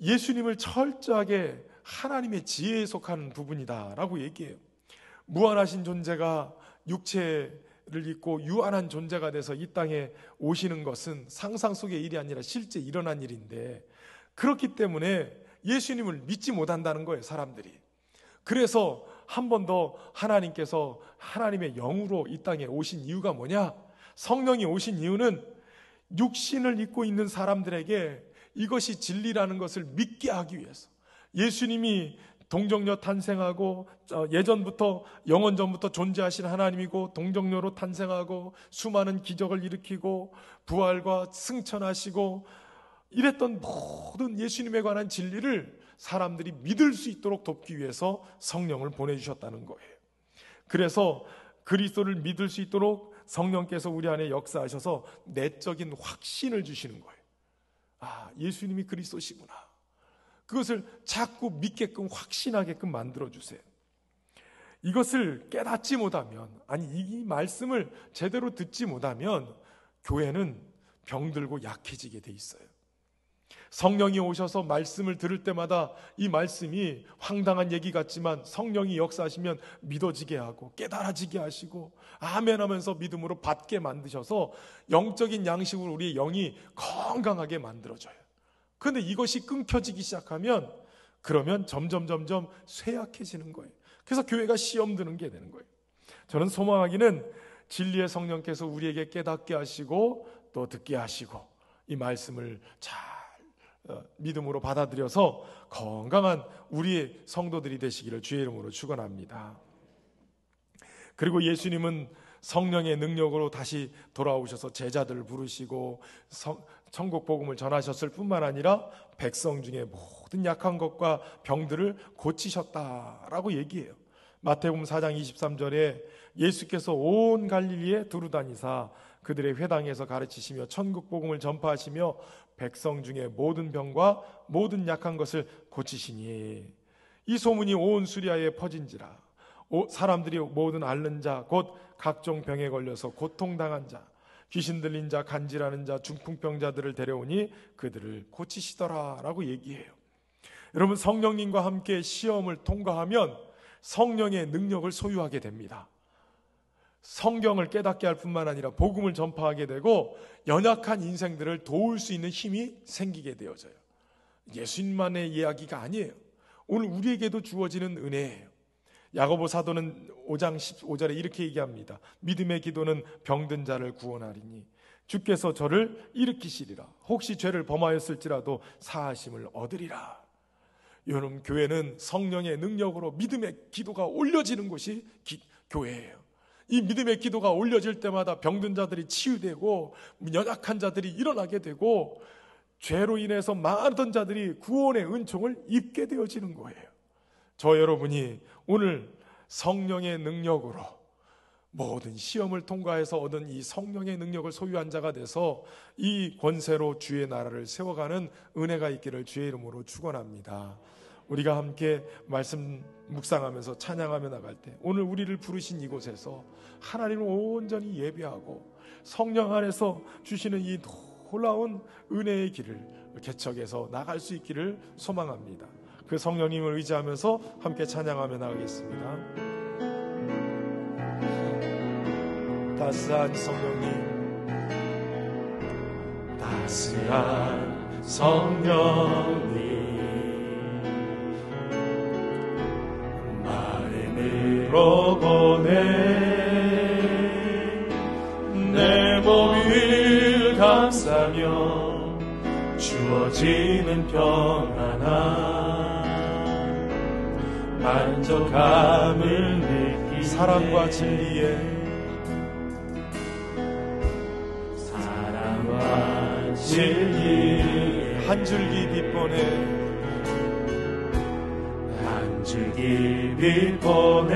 예수님을 철저하게 하나님의 지혜에 속하는 부분이다라고 얘기해요. 무한하신 존재가 육체를 입고 유한한 존재가 돼서 이 땅에 오시는 것은 상상 속의 일이 아니라 실제 일어난 일인데, 그렇기 때문에 예수님을 믿지 못한다는 거예요, 사람들이. 그래서 한 번 더 하나님께서 하나님의 영으로 이 땅에 오신 이유가 뭐냐? 성령이 오신 이유는 육신을 입고 있는 사람들에게 이것이 진리라는 것을 믿게 하기 위해서, 예수님이 동정녀 탄생하고 예전부터 영원전부터 존재하신 하나님이고 동정녀로 탄생하고 수많은 기적을 일으키고 부활과 승천하시고 이랬던 모든 예수님에 관한 진리를 사람들이 믿을 수 있도록 돕기 위해서 성령을 보내주셨다는 거예요. 그래서 그리스도를 믿을 수 있도록 성령께서 우리 안에 역사하셔서 내적인 확신을 주시는 거예요. 아, 예수님이 그리스도시구나. 그것을 자꾸 믿게끔 확신하게끔 만들어주세요. 이것을 깨닫지 못하면, 아니 이 말씀을 제대로 듣지 못하면 교회는 병들고 약해지게 돼 있어요. 성령이 오셔서 말씀을 들을 때마다 이 말씀이 황당한 얘기 같지만 성령이 역사하시면 믿어지게 하고 깨달아지게 하시고 아멘 하면서 믿음으로 받게 만드셔서 영적인 양식으로 우리의 영이 건강하게 만들어져요. 그런데 이것이 끊겨지기 시작하면 그러면 점점 쇠약해지는 거예요. 그래서 교회가 시험 드는 게 되는 거예요. 저는 소망하기는 진리의 성령께서 우리에게 깨닫게 하시고 또 듣게 하시고 이 말씀을 잘 믿음으로 받아들여서 건강한 우리의 성도들이 되시기를 주의 이름으로 축원합니다. 그리고 예수님은 성령의 능력으로 다시 돌아오셔서 제자들을 부르시고 천국 복음을 전하셨을 뿐만 아니라 백성 중에 모든 약한 것과 병들을 고치셨다라고 얘기해요. 마태복음 4장 23절에 예수께서 온 갈릴리에 두루다니사 그들의 회당에서 가르치시며 천국 복음을 전파하시며 백성 중에 모든 병과 모든 약한 것을 고치시니 이 소문이 온 수리아에 퍼진지라. 사람들이 모든 앓는 자 곧 각종 병에 걸려서 고통당한 자 귀신 들린 자 간질하는 자 중풍병자들을 데려오니 그들을 고치시더라 라고 얘기해요. 여러분, 성령님과 함께 시험을 통과하면 성령의 능력을 소유하게 됩니다. 성경을 깨닫게 할 뿐만 아니라 복음을 전파하게 되고 연약한 인생들을 도울 수 있는 힘이 생기게 되어져요. 예수님만의 이야기가 아니에요. 오늘 우리에게도 주어지는 은혜예요. 야고보 사도는 5장 15절에 이렇게 얘기합니다. 믿음의 기도는 병든 자를 구원하리니 주께서 저를 일으키시리라. 혹시 죄를 범하였을지라도 사하심을 얻으리라. 여러분, 교회는 성령의 능력으로 믿음의 기도가 올려지는 곳이 교회예요. 이 믿음의 기도가 올려질 때마다 병든 자들이 치유되고 연약한 자들이 일어나게 되고 죄로 인해서 망하던 자들이 구원의 은총을 입게 되어지는 거예요. 저 여러분이 오늘 성령의 능력으로 모든 시험을 통과해서 얻은 이 성령의 능력을 소유한 자가 돼서 이 권세로 주의 나라를 세워가는 은혜가 있기를 주의 이름으로 축원합니다. 우리가 함께 말씀 묵상하면서 찬양하며 나갈 때 오늘 우리를 부르신 이곳에서 하나님을 온전히 예배하고 성령 안에서 주시는 이 놀라운 은혜의 길을 개척해서 나갈 수 있기를 소망합니다. 그 성령님을 의지하면서 함께 찬양하며 나가겠습니다. 따스한 성령님, 따스한 성령님, 마음으로 보내 내 몸을 감싸며 주어지는 평안함 만족함을 느끼네. 사랑과 진리에 한 줄기 빛보내 한 줄기 빛보내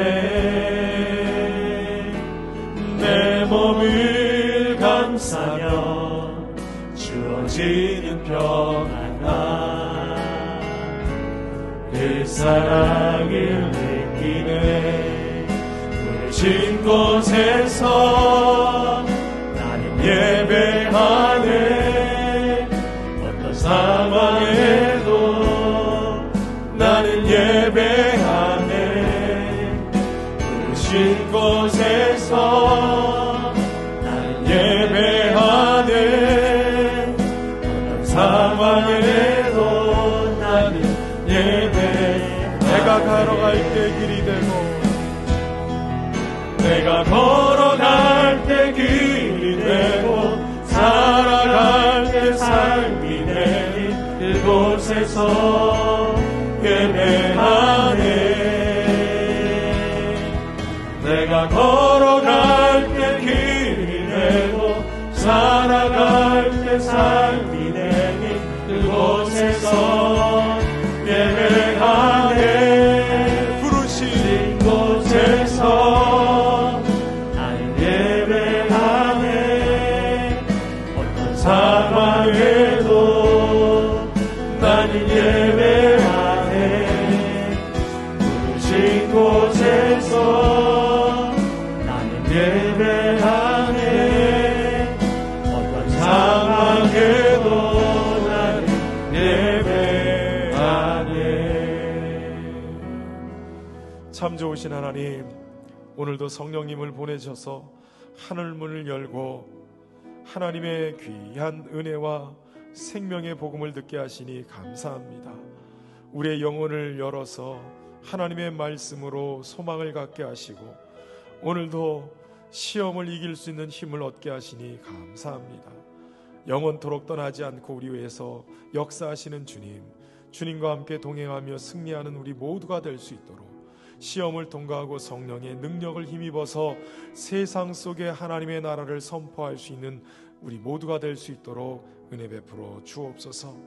내 몸을 감싸며 주어지는 평안함 그 사랑을 느끼네. 부르신 곳에서 나는 예배하네. 어떤 상황에도 나는 예배하네. 부르신 곳에서 나는 예배하네. 어떤 상황에도 나는 예배하네. 내가 걸어갈 때 길이 되고 때 길이 되고 살아갈 때 삶이 되니 그곳에서 예배하네. 내가 걸어갈 때 길이 되고 살아갈 때 삶이 되니 그곳에서 예배하네. 부르신 곳에서 나는 예배하네. 어떤 상황에도 나는 예배하네. 부르신 곳에서 나는 예배하네. 어떤 상황에도 나는 예배하네. 참 좋으신 하나님, 오늘도 성령님을 보내셔서 하늘문을 열고 하나님의 귀한 은혜와 생명의 복음을 듣게 하시니 감사합니다. 우리의 영혼을 열어서 하나님의 말씀으로 소망을 갖게 하시고 오늘도 시험을 이길 수 있는 힘을 얻게 하시니 감사합니다. 영원토록 떠나지 않고 우리 위해서 역사하시는 주님, 주님과 함께 동행하며 승리하는 우리 모두가 될 수 있도록 시험을 통과하고 성령의 능력을 힘입어서 세상 속에 하나님의 나라를 선포할 수 있는 우리 모두가 될 수 있도록 은혜 베풀어 주옵소서.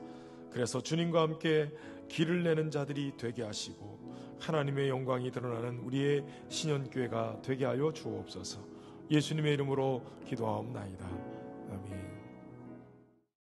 그래서 주님과 함께 길을 내는 자들이 되게 하시고 하나님의 영광이 드러나는 우리의 신년교회가 되게 하여 주옵소서. 예수님의 이름으로 기도하옵나이다.